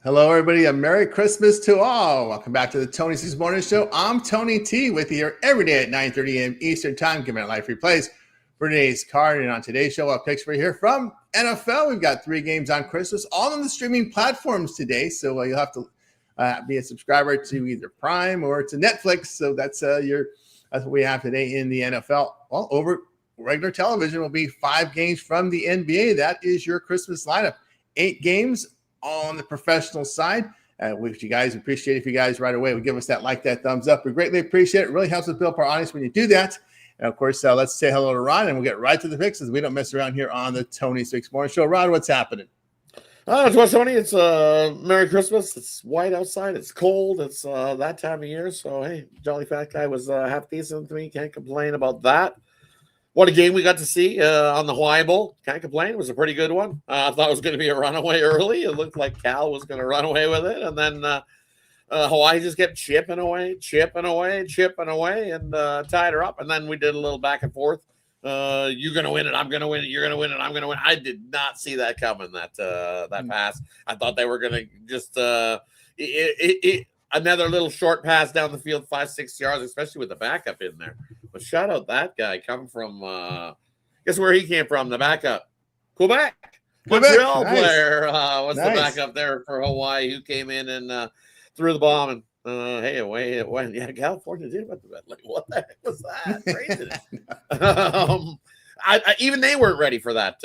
Hello, everybody. A Merry Christmas to all. Welcome back to the Tony C's Morning Show. I'm Tony T with you here every day at 9:30 a.m. Eastern Time, giving out live replays for today's card. And on today's show, our picks for here from NFL. We've got 3 games on Christmas, all on the streaming platforms today. So you'll have to be a subscriber to either Prime or to Netflix. So that's what we have today in the NFL. Well, over regular television will be 5 games from the NBA. That is your Christmas lineup. 8 games on the professional side, which you guys appreciate. If you guys right away would give us that like, that thumbs up, we greatly appreciate it. It really helps us build up our audience when you do that. And of course, let's say hello to Ron, and we'll get right to the picks as we don't mess around here on the Tony Six Morning Show. Ron, what's happening? It's what, Tony. It's Merry Christmas. It's white outside. It's cold. It's that time of year. So hey, Jolly Fat Guy was half decent to me. Can't complain about that. What a game we got to see on the Hawaii Bowl. Can't complain. It was a pretty good one. I thought it was going to be a runaway early. It looked like Cal was going to run away with it. And then Hawaii just kept chipping away, and tied her up. And then we did a little back and forth. You're going to win it. I'm going to win it. You're going to win it. I'm going to win. I did not see that coming, that pass. I thought they were going to just another little short pass down the field, 5-6 yards, especially with the backup in there. But shout out that guy come from, guess where he came from, the backup? Quebec. Montreal nice. Player was nice. The backup there for Hawaii who came in and threw the bomb. And hey, away it went. Yeah, California did about the bed. Like, what the heck was that? Craziness. Even they weren't ready for that.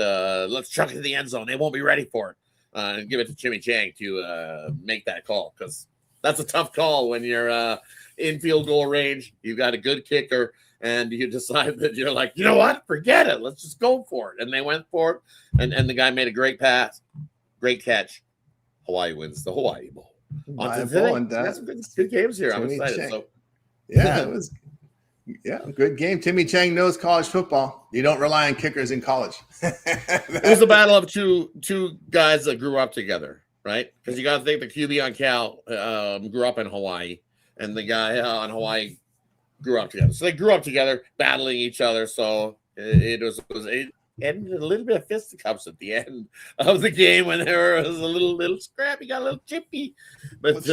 Let's chuck it to the end zone. They won't be ready for it. And give it to Jimmy Chang to make that call, because that's a tough call when you're in field goal range. You've got a good kicker, and you decide that you're like, you know what? Forget it. Let's just go for it. And they went for it, and the guy made a great pass. Great catch. Hawaii wins the Hawaii Bowl. That's some good games here. I'm excited. So. Yeah, it was a good game. Timmy Chang knows college football. You don't rely on kickers in college. It was a battle of two guys that grew up together, right? Because you got to think the QB on Cal grew up in Hawaii, and the guy on Hawaii grew up together. So they grew up together, battling each other. So it ended a little bit of fisticuffs at the end of the game when there was a little scrappy, got a little chippy, but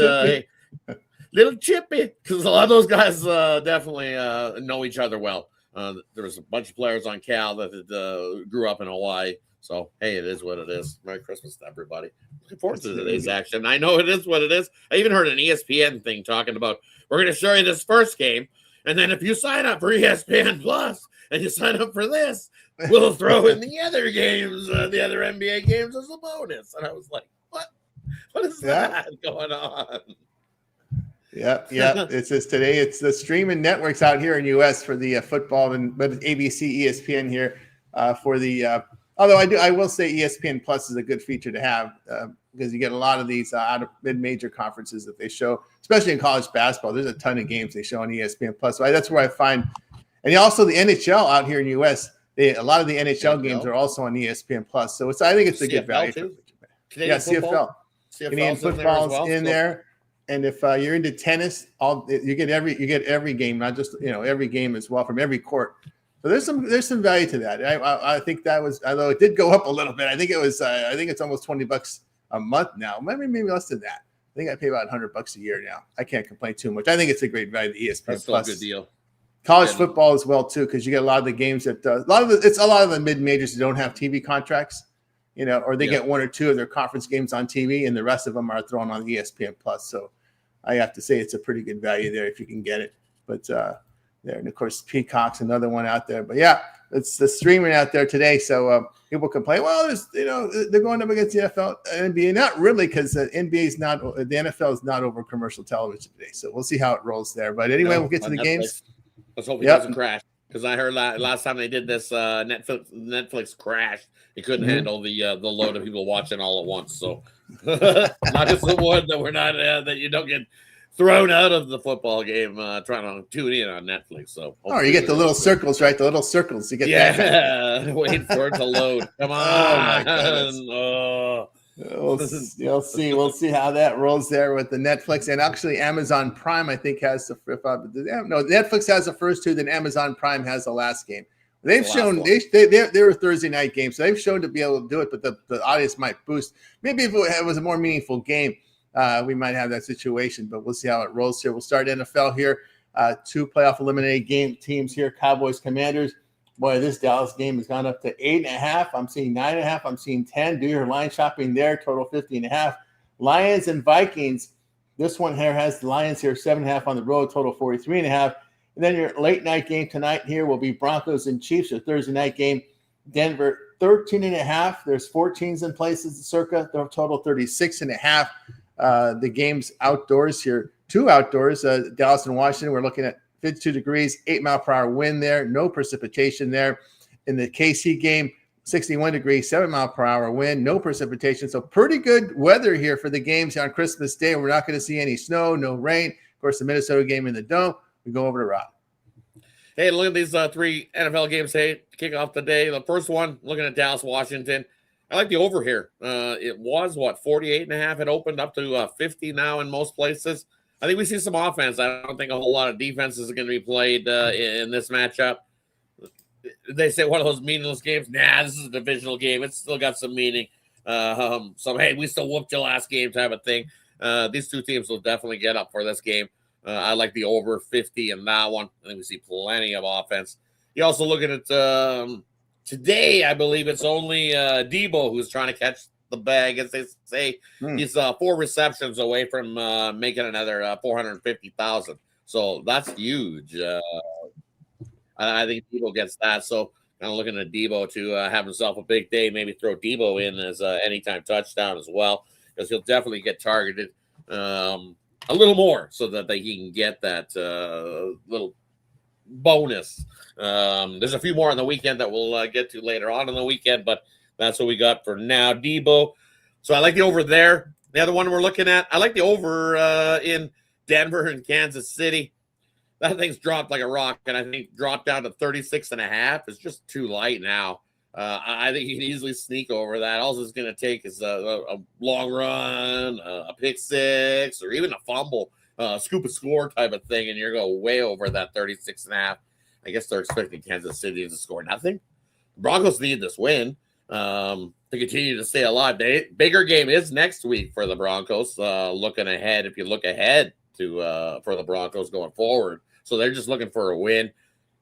little chippy, because a lot of those guys definitely know each other well. There was a bunch of players on Cal that grew up in Hawaii. So, hey, it is what it is. Merry Christmas to everybody. Looking forward to today's action. I know it is what it is. I even heard an ESPN thing talking about, we're going to show you this first game, and then if you sign up for ESPN Plus and you sign up for this, we'll throw in the other games, the other NBA games as a bonus. And I was like, what? What is that going on? Yeah. It's just today. It's the streaming networks out here in U.S. for the football, but ABC, ESPN here for the. Although I will say ESPN Plus is a good feature to have because you get a lot of these out of mid-major conferences that they show, especially in college basketball. There's a ton of games they show on ESPN Plus. So that's where I find, and also the NHL out here in the U.S. A lot of the NHL games are also on ESPN Plus. So I think it's a good value. CFL. Canadian football is in there. And if you're into tennis, you get every game, not just every game as well from every court. So there's some value to that. I think that was, although it did go up a little bit. I think it's almost $20 a month now. Maybe less than that. I think I pay about $100 a year now. I can't complain too much. I think it's a great value. The ESPN That's Plus. Still a good deal. College football as well too, because you get a lot of the games that a lot of the mid majors that don't have TV contracts, or they get 1 or 2 of their conference games on TV, and the rest of them are thrown on ESPN Plus. So I have to say it's a pretty good value there if you can get it. But there, and of course Peacock's another one out there. But yeah, it's the streaming out there today. So people complain, well, there's they're going up against the NFL, NBA. Not really, because the NFL is not over commercial television today. So we'll see how it rolls there. But anyway, we'll get to the games. Let's hope it doesn't crash, because I heard last time they did this, Netflix crashed. It couldn't handle the load of people watching all at once. So not just the one that we're not that you don't get thrown out of the football game trying to tune in on Netflix. So you get the little circles, right? The little circles. You get that. Wait for it to load. Come on. We'll see how that rolls there with the Netflix, and actually Amazon Prime I think has Netflix has the first 2, then Amazon Prime has the last game. They've shown they were Thursday night games, so they've shown to be able to do it, but the audience might boost. Maybe if it was a more meaningful game, we might have that situation, but we'll see how it rolls here. We'll start NFL here. 2 playoff eliminated game teams here. Cowboys, Commanders. Boy, this Dallas game has gone up to 8.5. I'm seeing 9.5. I'm seeing 10. Do your line shopping there. Total 50.5. Lions and Vikings. This one here has the Lions here 7.5 on the road. Total 43.5. And then your late night game tonight here will be Broncos and Chiefs. Your Thursday night game, Denver 13.5. There's 14s in places circa. The total 36.5. The game's outdoors here. 2 outdoors. Dallas and Washington. We're looking at 52 degrees, 8-mile-per-hour wind there, no precipitation there. In the KC game, 61 degrees, 7-mile-per-hour wind, no precipitation. So pretty good weather here for the games on Christmas Day. We're not going to see any snow, no rain. Of course, the Minnesota game in the Dome. We go over to Rob. Hey, look at these 3 NFL games. Hey, to kick off the day. The first one, looking at Dallas, Washington. I like the over here. It was, 48.5. It opened up to 50 now in most places. I think we see some offense. I don't think a whole lot of defense is going to be played in this matchup. They say one of those meaningless games. Nah, this is a divisional game. It's still got some meaning. So, hey, we still whooped your last game type of thing. These 2 teams will definitely get up for this game. I like the over 50 in that one. I think we see plenty of offense. You also looking at today, I believe it's only Debo who's trying to catch the bag, as they say. He's 4 receptions away from making another 450,000. So that's huge. I think Debo gets that. So kind of looking at Debo to have himself a big day. Maybe throw Debo in as anytime touchdown as well, because he'll definitely get targeted a little more so that he can get that little bonus. There's a few more on the weekend that we'll get to later on in the weekend, but that's what we got for now. Debo. So I like the over there. The other one we're looking at, I like the over in Denver and Kansas City. That thing's dropped like a rock, and I think dropped down to 36.5. It's just too light now. I think you can easily sneak over that. All it's going to take is a long run, a pick six, or even a fumble, scoop and score type of thing, and you're going way over that 36.5. I guess they're expecting Kansas City to score nothing. The Broncos need this win to continue to stay alive. Bigger game is next week for the Broncos. Looking ahead, if you look ahead to for the Broncos going forward, so they're just looking for a win.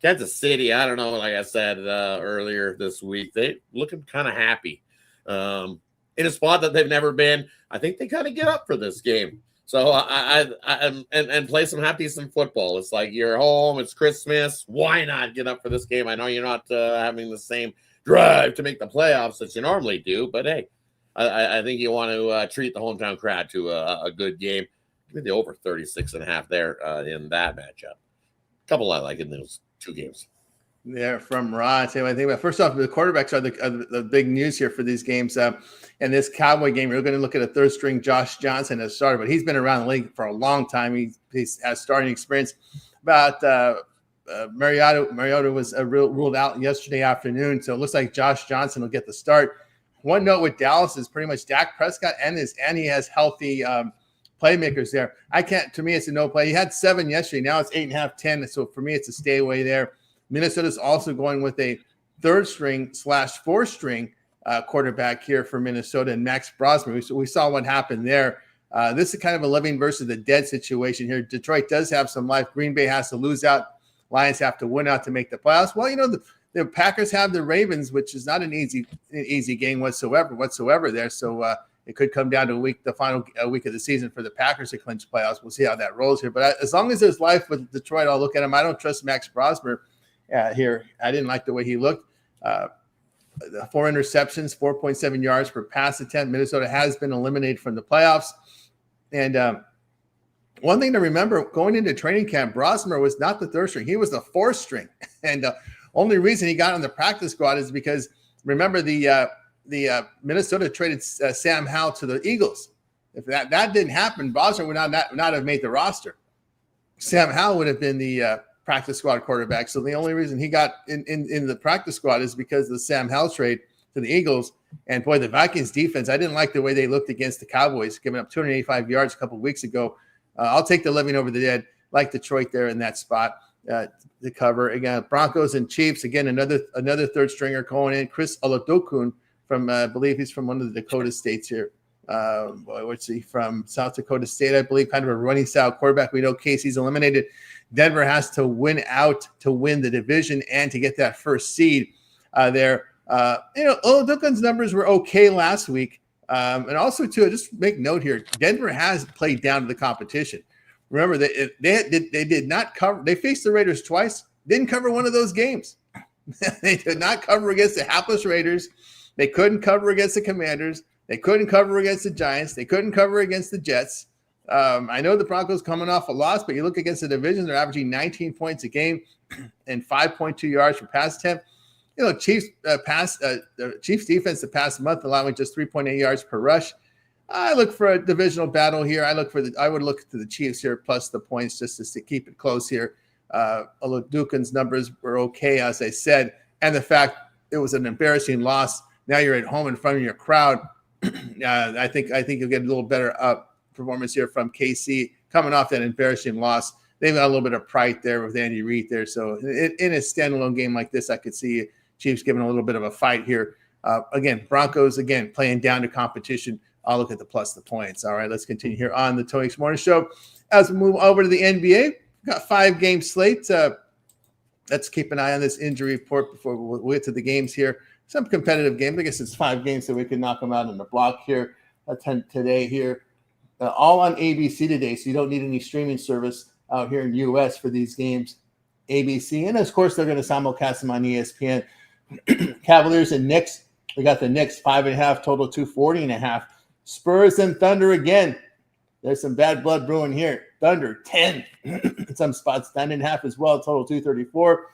Kansas City, I don't know. Like I said earlier this week, they looking kind of happy in a spot that they've never been. I think they kind of get up for this game. So and play some half decent football. It's like you're home. It's Christmas. Why not get up for this game? I know you're not having the same drive to make the playoffs that you normally do, but hey, I think you want to treat the hometown crowd to a good game. Give me the over 36.5 there in that matchup. Couple I like in those 2 games. There from Rod. I think first off, the quarterbacks are the big news here for these games. And this Cowboy game, we're going to look at a third string Josh Johnson as starter, but he's been around the league for a long time. He has starting experience. About Mariota was ruled out yesterday afternoon, so it looks like Josh Johnson will get the start. One note with Dallas is pretty much Dak Prescott and he has healthy playmakers there. To me, it's a no play. He had 7 yesterday. Now it's 8.5, 10. So for me, it's a stay away there. Minnesota's also going with a third string / 4th string quarterback here for Minnesota, and Max Brosmer. We saw what happened there. This is kind of a living versus the dead situation here. Detroit does have some life. Green Bay has to lose out. Lions have to win out to make the playoffs. Well, the Packers have the Ravens, which is not an easy game whatsoever there. So it could come down to the final week of the season for the Packers to clinch playoffs. We'll see how that rolls here. But as long as there's life with Detroit, I'll look at him. I don't trust Max Brosmer here. I didn't like the way he looked. 4 interceptions, 4.7 yards per pass attempt. Minnesota has been eliminated from the playoffs. And one thing to remember, going into training camp, Brosmer was not the third string. He was the 4th string. And only reason he got on the practice squad is because, remember, the Minnesota traded Sam Howell to the Eagles. If that didn't happen, Brosmer would not have made the roster. Sam Howell would have been the practice squad quarterback. So the only reason he got in the practice squad is because of the Sam Howell trade to the Eagles. And boy, the Vikings defense, I didn't like the way they looked against the Cowboys, giving up 285 yards a couple of weeks ago. I'll take the living over the dead, like Detroit there in that spot to cover. Again, Broncos and Chiefs, again, another third stringer going in. Chris Oladokun from, I believe he's from one of the Dakota states here. What's he from? South Dakota State, I believe, kind of a running style quarterback. We know Casey's eliminated. Denver has to win out to win the division and to get that first seed there. Oladokun's numbers were okay last week. And also, too, just make note here, Denver has played down to the competition. Remember, they did not cover. They faced the Raiders twice, didn't cover one of those games. They did not cover against the hapless Raiders. They couldn't cover against the Commanders. They couldn't cover against the Giants. They couldn't cover against the Jets. I know the Broncos coming off a loss, but you look against the division, they're averaging 19 points a game and 5.2 yards per pass attempt. Chiefs Chiefs defense the past month allowing just 3.8 yards per rush. I look for a divisional battle here. I would look to the Chiefs here plus the points just to keep it close here. Oladokun's numbers were okay, as I said, and the fact it was an embarrassing loss. Now you're at home in front of your crowd. I think you'll get a little better performance here from KC coming off that embarrassing loss. They've got a little bit of pride there with Andy Reid there. So in a standalone game like this, I could see Chiefs giving a little bit of a fight here. Again, Broncos, playing down to competition. I'll look at the plus the points. All right, let's continue here on the Tony X Morning Show. As we move over to the NBA, we've got 5-game slate. Let's keep an eye on this injury report before we get to the games here. Some competitive games. I guess it's 5 games, so we can knock them out in the block here today here. All on ABC today, so you don't need any streaming service out here in the U.S. for these games. ABC, and of course, they're going to simulcast them on ESPN. Cavaliers and Knicks. We got the Knicks 5.5, total 240.5. Spurs and Thunder again. There's some bad blood brewing here. Thunder 10, in some spots 9.5 as well, total 234.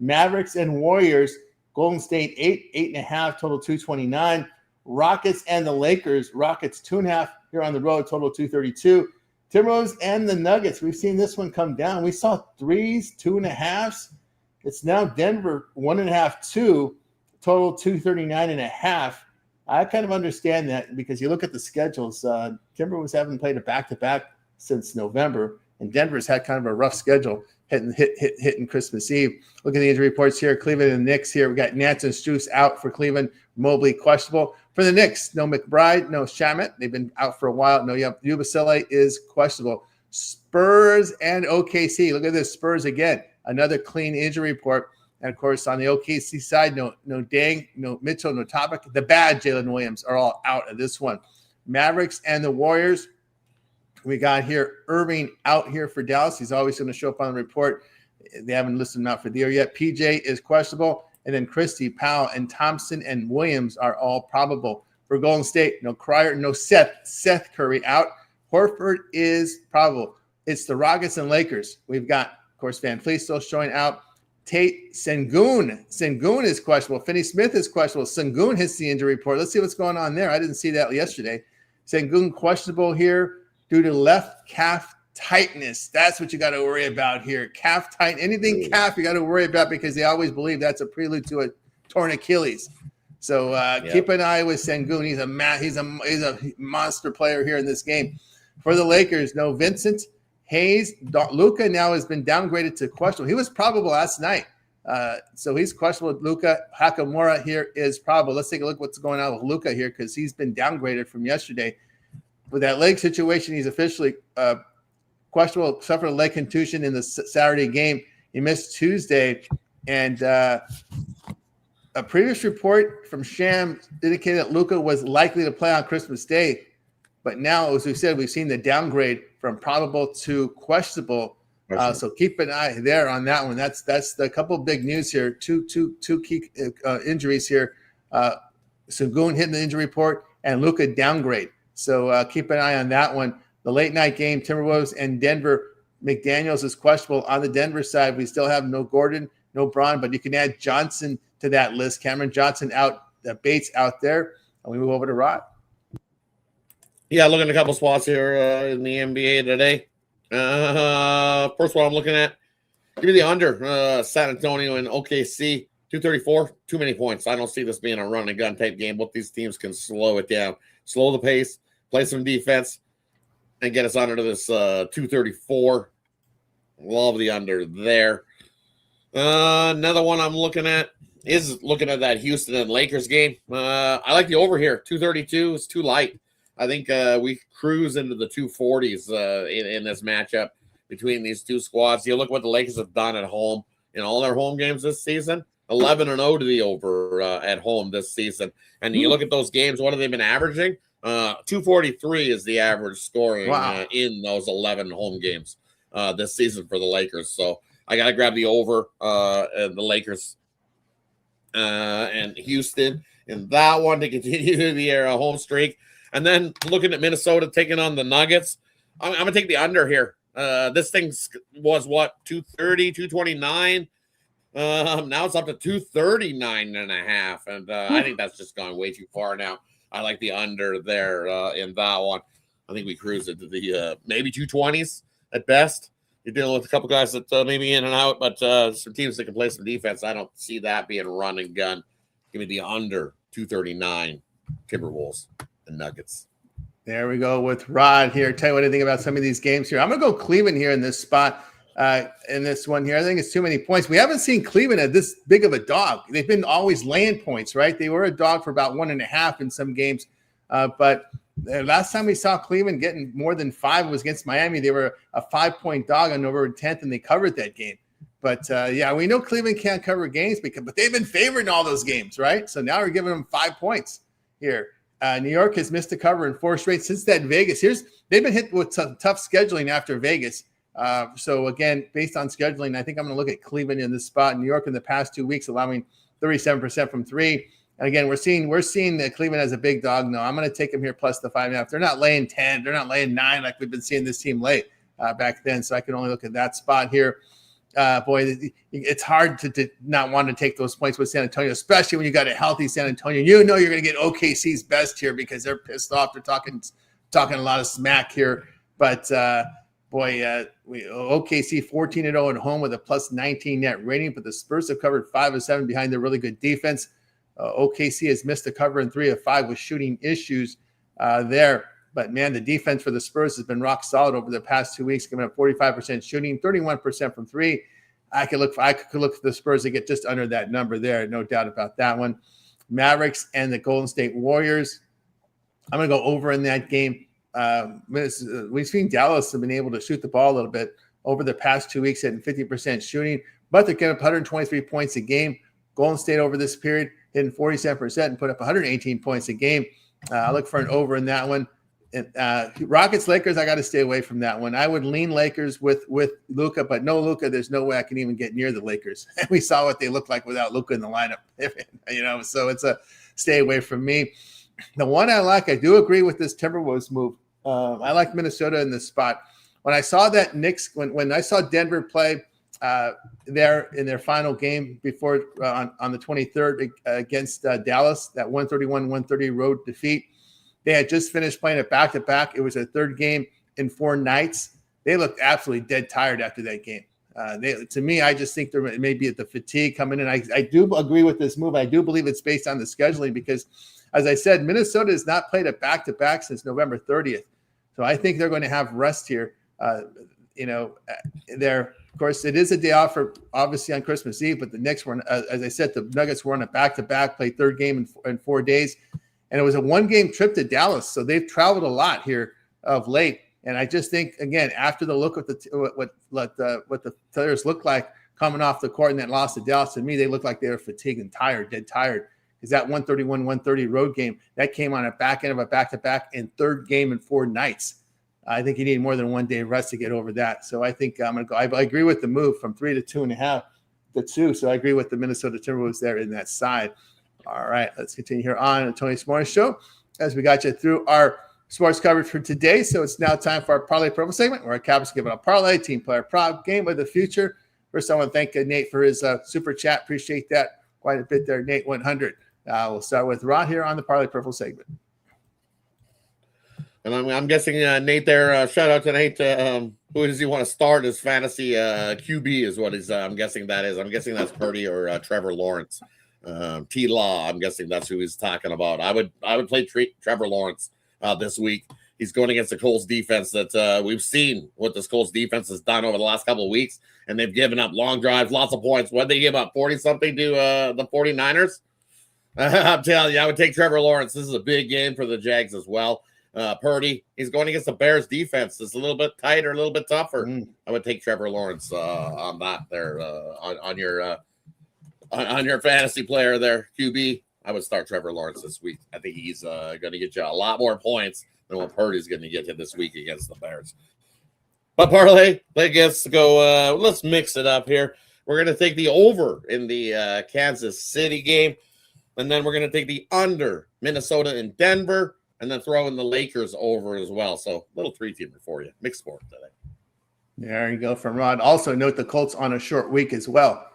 Mavericks and Warriors. Golden State 8.5, total 229. Rockets and the Lakers. Rockets 2.5 here on the road, total 232. Timberwolves and the Nuggets. We've seen this one come down. We saw 3s, 2.5s. It's now Denver 1.5, 2, total 239.5. I kind of understand that because you look at the schedules. Timberwolves haven't played a back-to-back since November, and Denver's had kind of a rough schedule hitting Christmas Eve. Look at the injury reports here. Cleveland and the Knicks here. We got Nance and Strus out for Cleveland. Mobley questionable. For the Knicks, no McBride, no Shamet. They've been out for a while. No Yabusele is questionable. Spurs and OKC. Look at this. Spurs again. Another clean injury report. And, of course, on the OKC side, no Dang, no Mitchell, no Topic. The bad Jalen Williams are all out of this one. Mavericks and the Warriors. We got here Irving out here for Dallas. He's always going to show up on the report. They haven't listed him out for the year yet. PJ is questionable. And then Christie, Powell, and Thompson and Williams are all probable. For Golden State, no Cryer, no Seth Curry out. Horford is probable. It's the Rockets and Lakers. We've got, of course, Van Fleet still showing out. Tate Sengun is questionable. Finney Smith is questionable. Sengun hits the injury report. Let's see what's going on there. I didn't see that yesterday. Sengun questionable here due to left calf tightness. That's what you got to worry about here. Calf tight. Anything calf you got to worry about because they always believe that's a prelude to a torn Achilles. So keep an eye with Sengun. He's a monster player here in this game. For the Lakers, no Vincent. Hayes, Luka now has been downgraded to questionable. He was probable last night. So he's questionable. Luka Hakamura here is probable. Let's take a look what's going on with Luka here because he's been downgraded from yesterday. With that leg situation, he's officially questionable, suffered a leg contusion in the Saturday game. He missed Tuesday. And a previous report from Sham indicated that Luka was likely to play on Christmas Day. But now, as we said, we've seen the downgrade from probable to questionable. So keep an eye there on that one. That's the couple of big news here. Two key injuries here. Sengun hitting the injury report and Luka downgrade. So keep an eye on that one. The late night game, Timberwolves and Denver. McDaniels is questionable on the Denver side. We still have no Gordon, no Braun, but you can add Johnson to that list. Cameron Johnson out, Bates out there. And we move over to Rod. Yeah, looking at a couple spots here in the NBA today. First one I'm looking at, give me the under. San Antonio and OKC, 234, too many points. I don't see this being a run and gun type game. Both these teams can slow it down, slow the pace, play some defense, and get us under to this 234. Love the under there. Another one I'm looking at is looking at that Houston and Lakers game. I like the over here. 232 is too light. I think we cruise into the 240s in this matchup between these two squads. You look what the Lakers have done at home in all their home games this season. 11-0 to the over at home this season. And you look at those games, what have they been averaging? 243 is the average scoring in those 11 home games this season for the Lakers. So I got to grab the over the Lakers and Houston in that one to continue the home streak. And then looking at Minnesota taking on the Nuggets, I'm going to take the under here. This thing was what, 230, 229? Now it's up to 239.5. And I think that's just gone way too far now. I like the under there in that one. I think we cruise into the maybe 220s at best. You're dealing with a couple guys that maybe in and out, but some teams that can play some defense. I don't see that being run and gun. Give me the under 239 Timberwolves and Nuggets. There we go with Rod here. Tell you what I think about some of these games here. I'm going to go Cleveland here in this spot. In this one here, I think it's too many points. We haven't seen Cleveland as this big of a dog. They've been always laying points, right? They were a dog for about 1.5 in some games. But the last time we saw Cleveland getting more than 5 was against Miami. They were a 5-point dog on November 10th, and they covered that game. But, yeah, we know Cleveland can't cover games, but they've been favored in all those games, right? So now we're giving them 5 points here. New York has missed a cover in 4 straight since that Vegas. They've been hit with tough scheduling after Vegas. So again, based on scheduling, I think I'm going to look at Cleveland in this spot. New York in the past 2 weeks, allowing 37% from 3. And again, we're seeing that Cleveland as a big dog. No, I'm going to take them here plus the 5.5. They're not laying 10. They're not laying 9 like we've been seeing this team lay back then. So I can only look at that spot here. Boy, it's hard to not want to take those points with San Antonio, especially when you got a healthy San Antonio. You know you're going to get OKC's best here because they're pissed off. They're talking a lot of smack here. But OKC 14-0 at home with a plus 19 net rating, but the Spurs have covered 5 of 7 behind their really good defense. OKC has missed a cover in 3 of 5 with shooting issues there. But, man, the defense for the Spurs has been rock solid over the past 2 weeks, giving up 45% shooting, 31% from 3. I could look for the Spurs to get just under that number there, no doubt about that one. Mavericks and the Golden State Warriors. I'm going to go over in that game. We've seen Dallas have been able to shoot the ball a little bit over the past 2 weeks, hitting 50% shooting, but they're getting up 123 points a game. Golden State over this period hitting 47% and put up 118 points a game. I look for an over in that one. Rockets Lakers, I got to stay away from that one. I would lean Lakers with Luka, but no Luka, there's no way I can even get near the Lakers. We saw what they looked like without Luka in the lineup, so it's a stay away from me. The one I like, I do agree with this Timberwolves move. I like Minnesota in this spot. When I saw that Knicks, when I saw Denver play there in their final game before on the 23rd against Dallas, that 131-130 road defeat, they had just finished playing it back-to-back. It was their 3rd game in 4 nights. They looked absolutely dead tired after that game. To me, I just think there may be the fatigue coming in. I do agree with this move. I do believe it's based on the scheduling because, as I said, Minnesota has not played a back-to-back since November 30th. So I think they're going to have rest here. There, of course, it is a day off for obviously on Christmas Eve, but the Knicks were, as I said, the Nuggets were on a back-to-back, played 3rd game in 4 days. And it was a 1-game trip to Dallas. So they've traveled a lot here of late. And I just think, again, after the look of what the players look like coming off the court in that loss to Dallas, to me, they look like they were fatigued and tired, dead tired. Because that 131-130 road game, that came on a back end of a back-to-back and 3rd game in 4 nights. I think you need more than 1 day rest to get over that. So I think I'm going to go. I agree with the move from 3 to 2.5 to 2. So I agree with the Minnesota Timberwolves there in that side. All right, let's continue here on the Tony Morning Show as we got you through our sports coverage for today. So it's now time for our Parlay Purple segment where our Captain's giving a parlay, team player prop, game of the future. First, I want to thank Nate for his super chat. Appreciate that quite a bit there, Nate 100. We'll start with Rod here on the Parlay Purple segment. And I'm guessing Nate there, shout out to Nate. Who does he want to start as fantasy QB is what I'm guessing that is. I'm guessing that's Purdy or Trevor Lawrence. T-Law, I'm guessing that's who he's talking about. I would play Trevor Lawrence this week. He's going against the Colts defense that we've seen what this Colts defense has done over the last couple of weeks, and they've given up long drives, lots of points. What did they give up, 40-something to the 49ers? I'm telling you, I would take Trevor Lawrence. This is a big game for the Jags as well. Purdy, he's going against the Bears defense. It's a little bit tighter, a little bit tougher. I would take Trevor Lawrence on that there on your fantasy player there, QB. I would start Trevor Lawrence this week. I think he's going to get you a lot more points than what Purdy's going to get you this week against the Bears. But parlay, let's go. Let's mix it up here. We're going to take the over in the Kansas City game, and then we're going to take the under Minnesota and Denver, and then throw in the Lakers over as well. So little 3-teamer for you. Mixed sport today. There you go from Rod. Also note the Colts on a short week as well.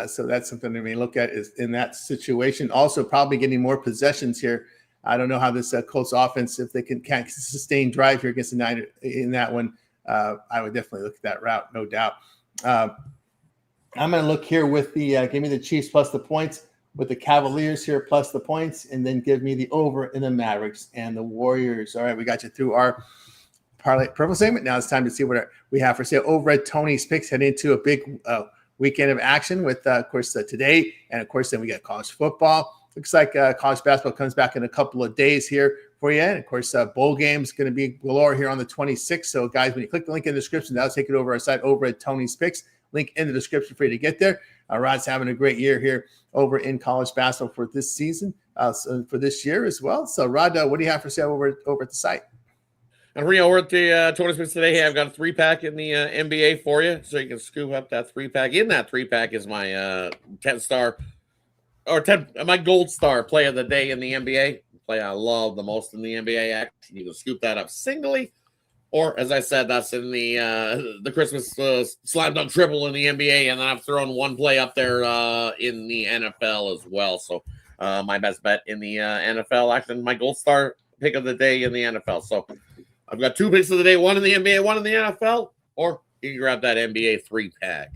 So that's something that we look at is in that situation. Also probably getting more possessions here. I don't know how this Colts offense, if they can't sustain drive here against the Niners in that one. I would definitely look at that route, no doubt. I'm going to look here with the give me the Chiefs plus the points, with the Cavaliers here plus the points, and then give me the over in the Mavericks and the Warriors. All right, we got you through our parlay purple segment. Now it's time to see what we have for sale over at Tony's Picks. Head into a big weekend of action with, of course, today, and of course, then we got college football. Looks like college basketball comes back in a couple of days here for you. And of course, bowl games going to be galore here on the 26th. So, guys, when you click the link in the description, that'll take it over our site over at Tony's Picks. Link in the description for you to get there. Rod's having a great year here over in college basketball for this season, so for this year as well. So, Rod, what do you have for sale over at the site? And over at the Tony's Picks today, hey, I've got a 3-pack in the NBA for you, so you can scoop up that 3-pack. In that 3-pack is my 10-star or 10 my gold star play of the day in the NBA. Play I love the most in the NBA action. You can scoop that up singly, or as I said, that's in the Christmas slam dunk triple in the NBA, and then I've thrown one play up there in the NFL as well. So my best bet in the NFL action, my gold star pick of the day in the NFL. So I've got 2 picks of the day, one in the NBA, one in the NFL, or you can grab that NBA 3-pack.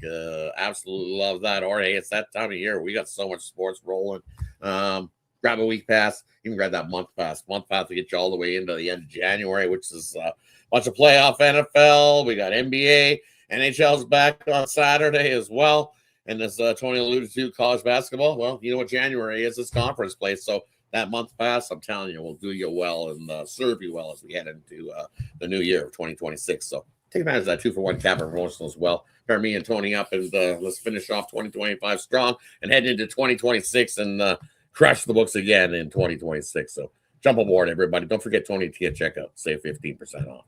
Absolutely love that. Or, hey, it's that time of year. We got so much sports rolling. Grab a week pass. You can grab that month pass. Month pass to get you all the way into the end of January, which is a bunch of playoff NFL. We got NBA. NHL's back on Saturday as well. And as Tony alluded to, college basketball, well, you know what January is. It's conference play. So that month pass, I'm telling you, will do you well and serve you well as we head into the new year of 2026. So take advantage of that 2-for-1 capper promotion as well. Pair me and Tony up, and let's finish off 2025 strong and head into 2026 and crush the books again in 2026. So jump aboard, everybody. Don't forget Tony T at checkout. Save 15% off.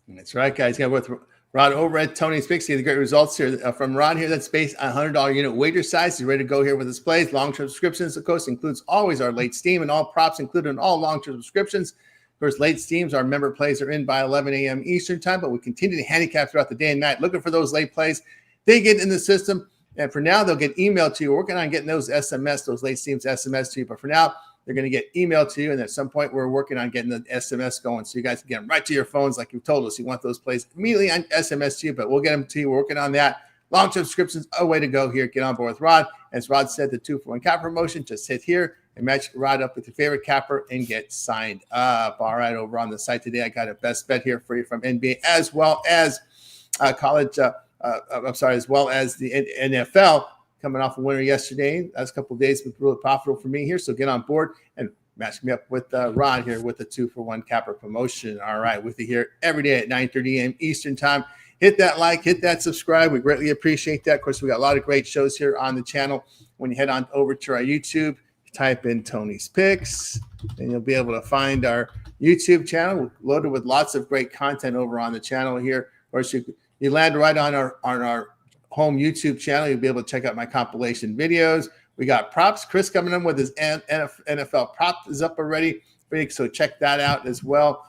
That's right, guys. Got with Rod over at Tony's Picks. See the great results here from Rod here. That's based on $100 unit wager size. He's ready to go here with his plays. Long-term subscriptions, of course, includes always our late steam and all props included in all long-term subscriptions. Of course, late steams, our member plays are in by 11 a.m. Eastern time, but we continue to handicap throughout the day and night, looking for those late plays. They get in the system, and for now, they'll get emailed to you. We're working on getting those SMS, those late steams SMS to you, but for now, they're going to get emailed to you, and at some point, we're working on getting the SMS going, so you guys can get them right to your phones like you've told us. You want those plays immediately on SMS to you, but we'll get them to you. We're working on that. Long-term subscriptions, a way to go here. Get on board with Rod. As Rod said, the 2-for-1 cap promotion, just hit here and match Rod up with your favorite capper and get signed up. All right, over on the site today, I got a best bet here for you from NBA as well as college. As well as the NFL coming off a winner yesterday. Last couple of days was really profitable for me here. So get on board and match me up with Rod here with the 2-for-1 capper promotion. All right, with you here every day at 9:30 a.m. Eastern time. Hit that like, hit that subscribe. We greatly appreciate that. Of course, we got a lot of great shows here on the channel. When you head on over to our YouTube, type in Tony's Picks, and you'll be able to find our YouTube channel loaded with lots of great content over on the channel here. Of course, you land right on our home YouTube channel. You'll be able to check out my compilation videos. We got props. Chris coming in with his NFL prop is up already. So check that out as well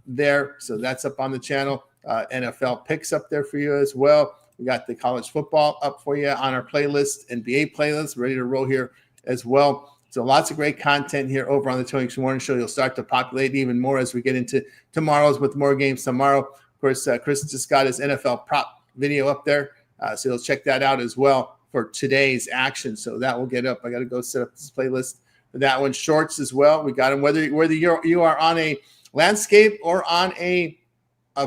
there. So that's up on the channel. NFL picks up there for you as well. We got the college football up for you on our playlist, NBA playlist, ready to roll here as well. So lots of great content here over on the Tony Morning Show. You'll start to populate even more as we get into tomorrow's with more games tomorrow. Of course, Chris just got his NFL prop video up there. So you'll check that out as well for today's action. So that will get up. I got to go set up this playlist for that one. Shorts as well. We got them whether you are on a landscape or on a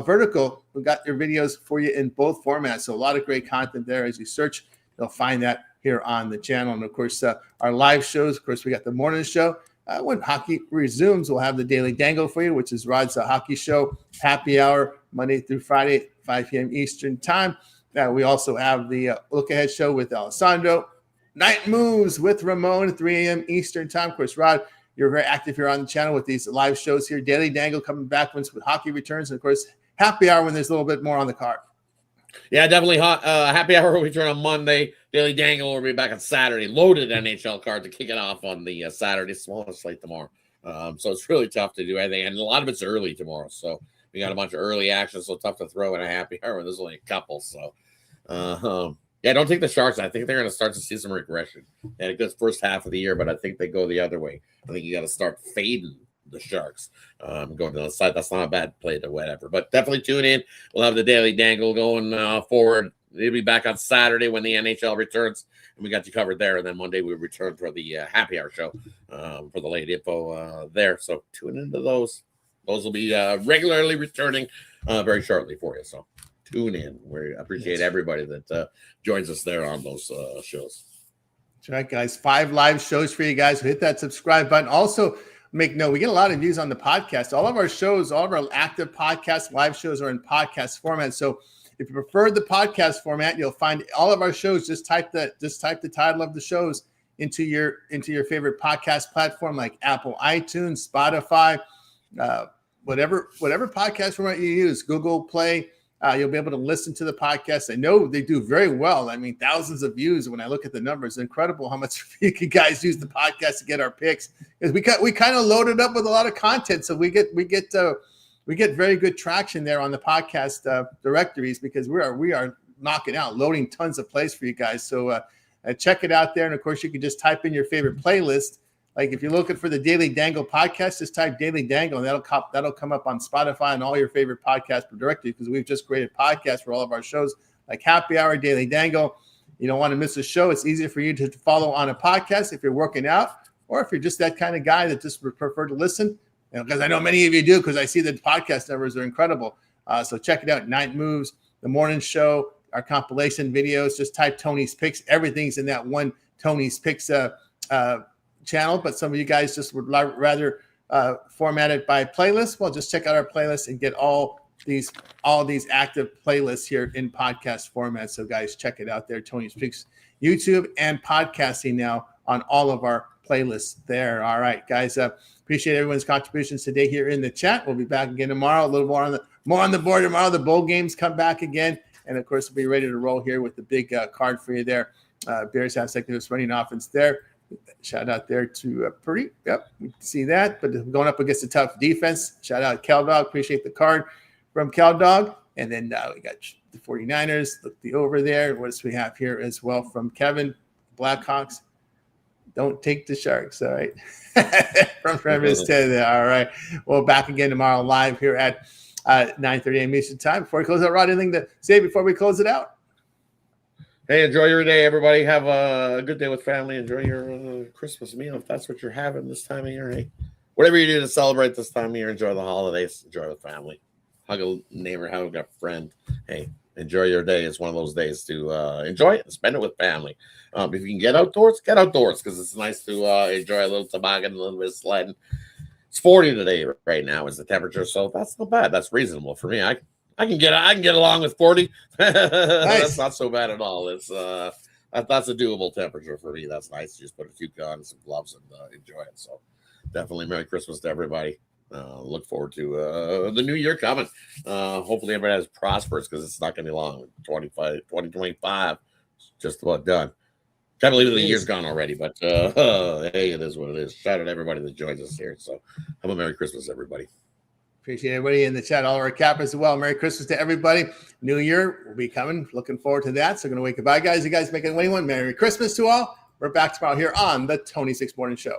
vertical. We got your videos for you in both formats. So a lot of great content there. As you search, you'll find that here on the channel. And of course, our live shows. Of course, we got the morning show. when hockey resumes, we'll have the Daily Dangle for you, which is Rod's Hockey Show, happy hour, Monday through Friday, 5 p.m. Eastern time. We also have the Look Ahead Show with Alessandro, Night Moves with Ramon, 3 a.m. Eastern time. Of course, Rod, you're very active here on the channel with these live shows here. Daily Dangle coming back once with hockey returns. And, of course, happy hour when there's a little bit more on the card. Yeah, definitely hot. Happy hour will return on Monday. Daily Dangle will be back on Saturday. Loaded NHL card to kick it off on the Saturday. Smaller slate tomorrow. So it's really tough to do anything. And a lot of it's early tomorrow. So we got a bunch of early action. So tough to throw in a happy hour. There's only a couple. So, yeah, don't take the Sharks. I think they're going to start to see some regression. They had a good first half of the year, but I think they go the other way. I think you got to start fading the Sharks, going to the side. That's not a bad play to whatever, but definitely tune in. We'll have the Daily Dangle going forward. They'll be back on Saturday when the NHL returns, and we got you covered there. And then Monday we return for the happy hour show for the late info there. So tune into those. Those will be regularly returning very shortly for you. So tune in. We appreciate everybody that joins us there on those shows. That's right, guys. 5 live shows for you guys. Hit that subscribe button. Also, make note, we get a lot of views on the podcast. All of our shows, all of our active podcast live shows are in podcast format. So if you prefer the podcast format, you'll find all of our shows. Just type the title of the shows into your favorite podcast platform like Apple, iTunes, Spotify, whatever podcast format you use, Google Play. You'll be able to listen to the podcast. I know they do very well. I mean, thousands of views. When I look at the numbers, it's incredible how much you guys use the podcast to get our picks. Because we kind of loaded up with a lot of content, so we get very good traction there on the podcast directories because we are knocking out, loading tons of plays for you guys. So check it out there, and of course you can just type in your favorite playlist. Like if you're looking for the Daily Dangle podcast, just type Daily Dangle, and that'll come up on Spotify and all your favorite podcast directories because we've just created podcasts for all of our shows like Happy Hour, Daily Dangle. You don't want to miss a show. It's easier for you to follow on a podcast if you're working out or if you're just that kind of guy that just would prefer to listen. Because I know many of you do because I see the podcast numbers are incredible. So check it out. Night Moves, the morning show, our compilation videos. Just type Tony's Picks. Everything's in that one Tony's Picks channel, but some of you guys just would rather format it by playlist. Well, just check out our playlist and get all these active playlists here in podcast format. So guys, check it out there. Tony's Picks, YouTube and podcasting now on all of our playlists there. All right, guys, appreciate everyone's contributions today here in the chat. We'll be back again tomorrow. A little more on the board tomorrow. The bowl games come back again, and of course, we'll be ready to roll here with the big card for you there. Bears have second running offense there. Shout out there to Purdy. Yep, we can see that. But going up against a tough defense. Shout out Cal Dog. Appreciate the card from Cal Dog. And then we got the 49ers. Look the over there. What else we have here as well from Kevin? Blackhawks. Don't take the Sharks. All right. from his 10 there. All right. Well, back again tomorrow live here at 9:30 a.m. Eastern time. Before we close out, Rod, anything to say before we close it out? Hey, enjoy your day, everybody. Have a good day with family. Enjoy your Christmas meal if that's what you're having this time of year. Hey, whatever you do to celebrate this time of year, enjoy the holidays. Enjoy with family. Hug a neighbor, hug a friend. Hey, enjoy your day. It's one of those days to enjoy it and spend it with family. If you can get outdoors because it's nice to enjoy a little toboggan, a little bit of sledding. It's 40 today right now is the temperature, so that's not bad. That's reasonable for me. I can get along with 40. Nice. That's not so bad at all. It's that's a doable temperature for me. That's nice. Just put a few on, some gloves, and enjoy it. So definitely Merry Christmas to everybody. Look forward to the new year coming. Hopefully everybody has prosperous because it's not going to be long. 2025 just about done. Can't believe the year's gone already, but hey, it is what it is. Shout out to everybody that joins us here. So have a Merry Christmas, everybody. Appreciate everybody in the chat, all our cappers as well. Merry Christmas to everybody. New Year will be coming. Looking forward to that. So going to wake up. Bye, guys. You guys make it a winning one. Merry Christmas to all. We're back tomorrow here on the Tony Six Morning Show.